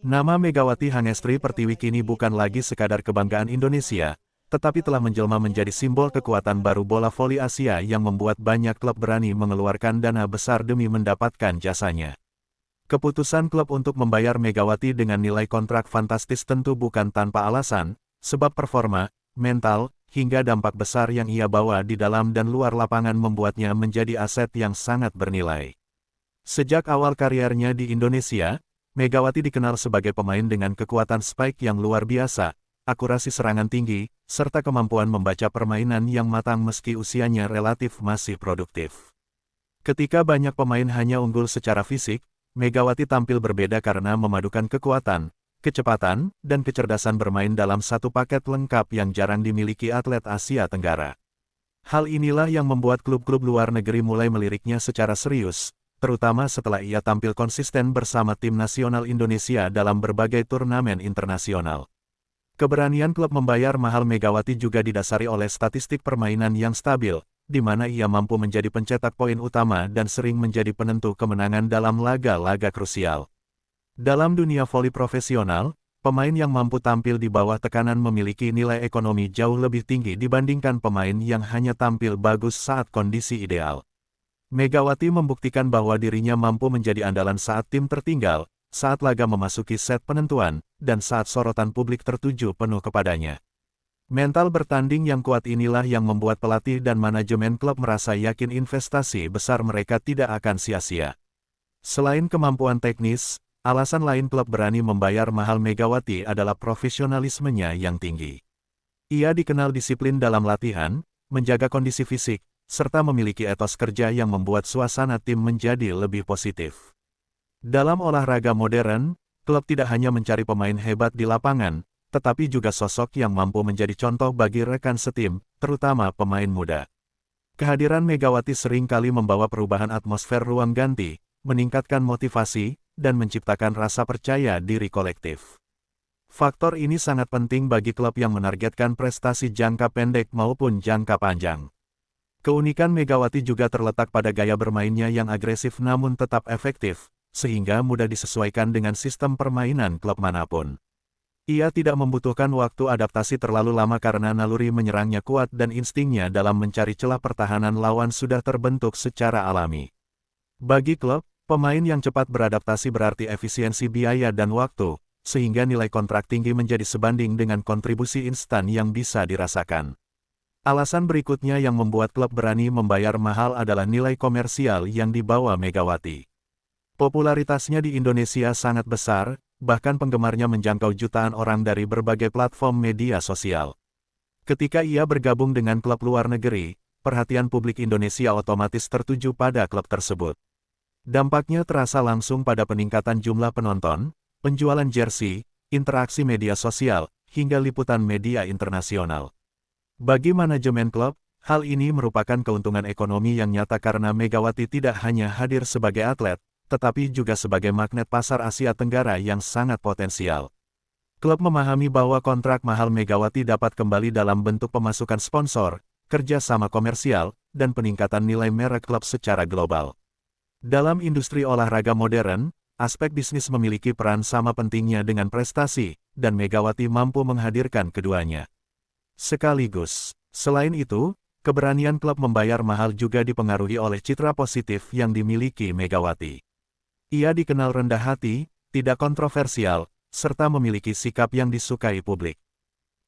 Nama Megawati Hangestri Pertiwi kini bukan lagi sekadar kebanggaan Indonesia, tetapi telah menjelma menjadi simbol kekuatan baru bola voli Asia yang membuat banyak klub berani mengeluarkan dana besar demi mendapatkan jasanya. Keputusan klub untuk membayar Megawati dengan nilai kontrak fantastis tentu bukan tanpa alasan, sebab performa, mental, hingga dampak besar yang ia bawa di dalam dan luar lapangan membuatnya menjadi aset yang sangat bernilai. Sejak awal kariernya di Indonesia, Megawati dikenal sebagai pemain dengan kekuatan spike yang luar biasa, akurasi serangan tinggi, serta kemampuan membaca permainan yang matang meski usianya relatif masih produktif. Ketika banyak pemain hanya unggul secara fisik, Megawati tampil berbeda karena memadukan kekuatan, kecepatan, dan kecerdasan bermain dalam satu paket lengkap yang jarang dimiliki atlet Asia Tenggara. Hal inilah yang membuat klub-klub luar negeri mulai meliriknya secara serius, terutama setelah ia tampil konsisten bersama tim nasional Indonesia dalam berbagai turnamen internasional. Keberanian klub membayar mahal Megawati juga didasari oleh statistik permainan yang stabil, di mana ia mampu menjadi pencetak poin utama dan sering menjadi penentu kemenangan dalam laga-laga krusial. Dalam dunia voli profesional, pemain yang mampu tampil di bawah tekanan memiliki nilai ekonomi jauh lebih tinggi dibandingkan pemain yang hanya tampil bagus saat kondisi ideal. Megawati membuktikan bahwa dirinya mampu menjadi andalan saat tim tertinggal, saat laga memasuki set penentuan, dan saat sorotan publik tertuju penuh kepadanya. Mental bertanding yang kuat inilah yang membuat pelatih dan manajemen klub merasa yakin investasi besar mereka tidak akan sia-sia. Selain kemampuan teknis, alasan lain klub berani membayar mahal Megawati adalah profesionalismenya yang tinggi. Ia dikenal disiplin dalam latihan, menjaga kondisi fisik, serta memiliki etos kerja yang membuat suasana tim menjadi lebih positif. Dalam olahraga modern, klub tidak hanya mencari pemain hebat di lapangan, tetapi juga sosok yang mampu menjadi contoh bagi rekan setim, terutama pemain muda. Kehadiran Megawati seringkali membawa perubahan atmosfer ruang ganti, meningkatkan motivasi, dan menciptakan rasa percaya diri kolektif. Faktor ini sangat penting bagi klub yang menargetkan prestasi jangka pendek maupun jangka panjang. Keunikan Megawati juga terletak pada gaya bermainnya yang agresif namun tetap efektif, sehingga mudah disesuaikan dengan sistem permainan klub manapun. Ia tidak membutuhkan waktu adaptasi terlalu lama karena naluri menyerangnya kuat dan instingnya dalam mencari celah pertahanan lawan sudah terbentuk secara alami. Bagi klub, pemain yang cepat beradaptasi berarti efisiensi biaya dan waktu, sehingga nilai kontrak tinggi menjadi sebanding dengan kontribusi instan yang bisa dirasakan. Alasan berikutnya yang membuat klub berani membayar mahal adalah nilai komersial yang dibawa Megawati. Popularitasnya di Indonesia sangat besar, bahkan penggemarnya menjangkau jutaan orang dari berbagai platform media sosial. Ketika ia bergabung dengan klub luar negeri, perhatian publik Indonesia otomatis tertuju pada klub tersebut. Dampaknya terasa langsung pada peningkatan jumlah penonton, penjualan jersey, interaksi media sosial, hingga liputan media internasional. Bagi manajemen klub, hal ini merupakan keuntungan ekonomi yang nyata karena Megawati tidak hanya hadir sebagai atlet, tetapi juga sebagai magnet pasar Asia Tenggara yang sangat potensial. Klub memahami bahwa kontrak mahal Megawati dapat kembali dalam bentuk pemasukan sponsor, kerjasama komersial, dan peningkatan nilai merek klub secara global. Dalam industri olahraga modern, aspek bisnis memiliki peran sama pentingnya dengan prestasi, dan Megawati mampu menghadirkan keduanya. Sekaligus, selain itu, keberanian klub membayar mahal juga dipengaruhi oleh citra positif yang dimiliki Megawati. Ia dikenal rendah hati, tidak kontroversial, serta memiliki sikap yang disukai publik.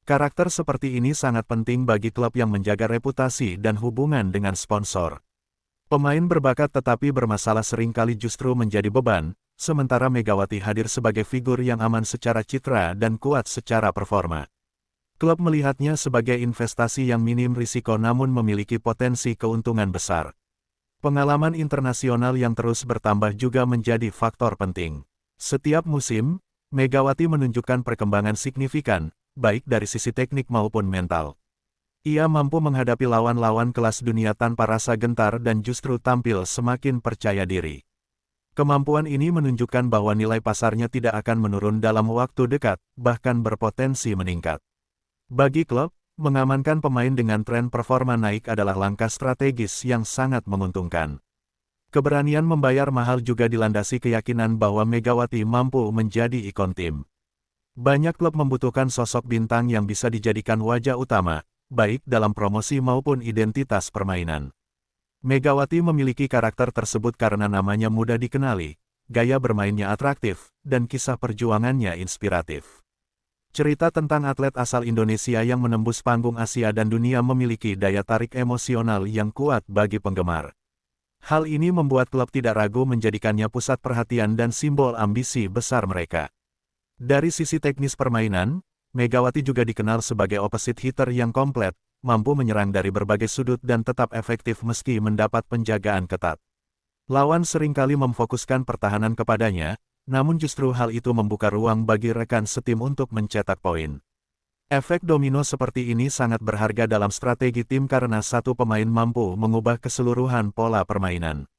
Karakter seperti ini sangat penting bagi klub yang menjaga reputasi dan hubungan dengan sponsor. Pemain berbakat tetapi bermasalah seringkali justru menjadi beban, sementara Megawati hadir sebagai figur yang aman secara citra dan kuat secara performa. Klub melihatnya sebagai investasi yang minim risiko namun memiliki potensi keuntungan besar. Pengalaman internasional yang terus bertambah juga menjadi faktor penting. Setiap musim, Megawati menunjukkan perkembangan signifikan, baik dari sisi teknik maupun mental. Ia mampu menghadapi lawan-lawan kelas dunia tanpa rasa gentar dan justru tampil semakin percaya diri. Kemampuan ini menunjukkan bahwa nilai pasarnya tidak akan menurun dalam waktu dekat, bahkan berpotensi meningkat. Bagi klub, mengamankan pemain dengan tren performa naik adalah langkah strategis yang sangat menguntungkan. Keberanian membayar mahal juga dilandasi keyakinan bahwa Megawati mampu menjadi ikon tim. Banyak klub membutuhkan sosok bintang yang bisa dijadikan wajah utama, baik dalam promosi maupun identitas permainan. Megawati memiliki karakter tersebut karena namanya mudah dikenali, gaya bermainnya atraktif, dan kisah perjuangannya inspiratif. Cerita tentang atlet asal Indonesia yang menembus panggung Asia dan dunia memiliki daya tarik emosional yang kuat bagi penggemar. Hal ini membuat klub tidak ragu menjadikannya pusat perhatian dan simbol ambisi besar mereka. Dari sisi teknis permainan, Megawati juga dikenal sebagai opposite hitter yang komplit, mampu menyerang dari berbagai sudut dan tetap efektif meski mendapat penjagaan ketat. Lawan seringkali memfokuskan pertahanan kepadanya, namun justru hal itu membuka ruang bagi rekan setim untuk mencetak poin. Efek domino seperti ini sangat berharga dalam strategi tim karena satu pemain mampu mengubah keseluruhan pola permainan.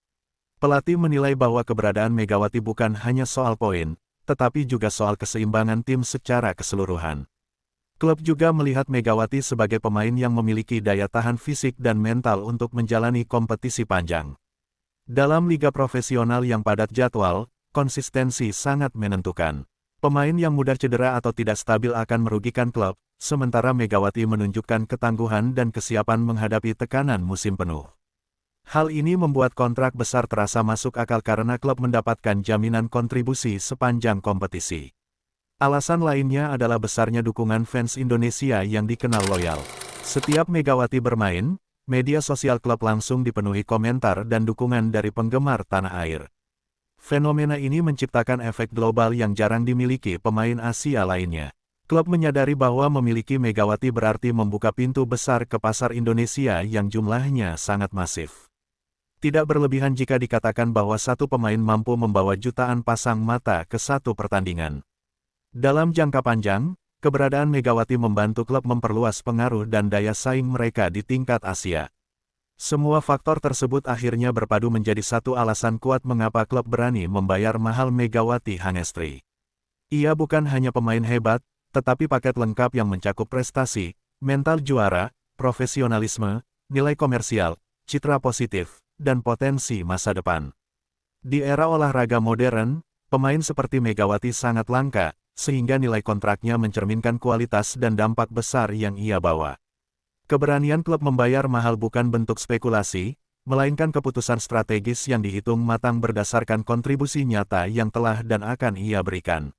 Pelatih menilai bahwa keberadaan Megawati bukan hanya soal poin, tetapi juga soal keseimbangan tim secara keseluruhan. Klub juga melihat Megawati sebagai pemain yang memiliki daya tahan fisik dan mental untuk menjalani kompetisi panjang. Dalam liga profesional yang padat jadwal, konsistensi sangat menentukan. Pemain yang mudah cedera atau tidak stabil akan merugikan klub, sementara Megawati menunjukkan ketangguhan dan kesiapan menghadapi tekanan musim penuh. Hal ini membuat kontrak besar terasa masuk akal karena klub mendapatkan jaminan kontribusi sepanjang kompetisi. Alasan lainnya adalah besarnya dukungan fans Indonesia yang dikenal loyal. Setiap Megawati bermain, media sosial klub langsung dipenuhi komentar dan dukungan dari penggemar tanah air. Fenomena ini menciptakan efek global yang jarang dimiliki pemain Asia lainnya. Klub menyadari bahwa memiliki Megawati berarti membuka pintu besar ke pasar Indonesia yang jumlahnya sangat masif. Tidak berlebihan jika dikatakan bahwa satu pemain mampu membawa jutaan pasang mata ke satu pertandingan. Dalam jangka panjang, keberadaan Megawati membantu klub memperluas pengaruh dan daya saing mereka di tingkat Asia. Semua faktor tersebut akhirnya berpadu menjadi satu alasan kuat mengapa klub berani membayar mahal Megawati Hangestri. Ia bukan hanya pemain hebat, tetapi paket lengkap yang mencakup prestasi, mental juara, profesionalisme, nilai komersial, citra positif, dan potensi masa depan. Di era olahraga modern, pemain seperti Megawati sangat langka, sehingga nilai kontraknya mencerminkan kualitas dan dampak besar yang ia bawa. Keberanian klub membayar mahal bukan bentuk spekulasi, melainkan keputusan strategis yang dihitung matang berdasarkan kontribusi nyata yang telah dan akan ia berikan.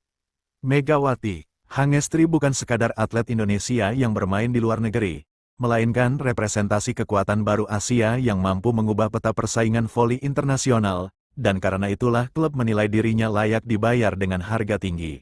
Megawati Hangestri bukan sekadar atlet Indonesia yang bermain di luar negeri, melainkan representasi kekuatan baru Asia yang mampu mengubah peta persaingan voli internasional, dan karena itulah klub menilai dirinya layak dibayar dengan harga tinggi.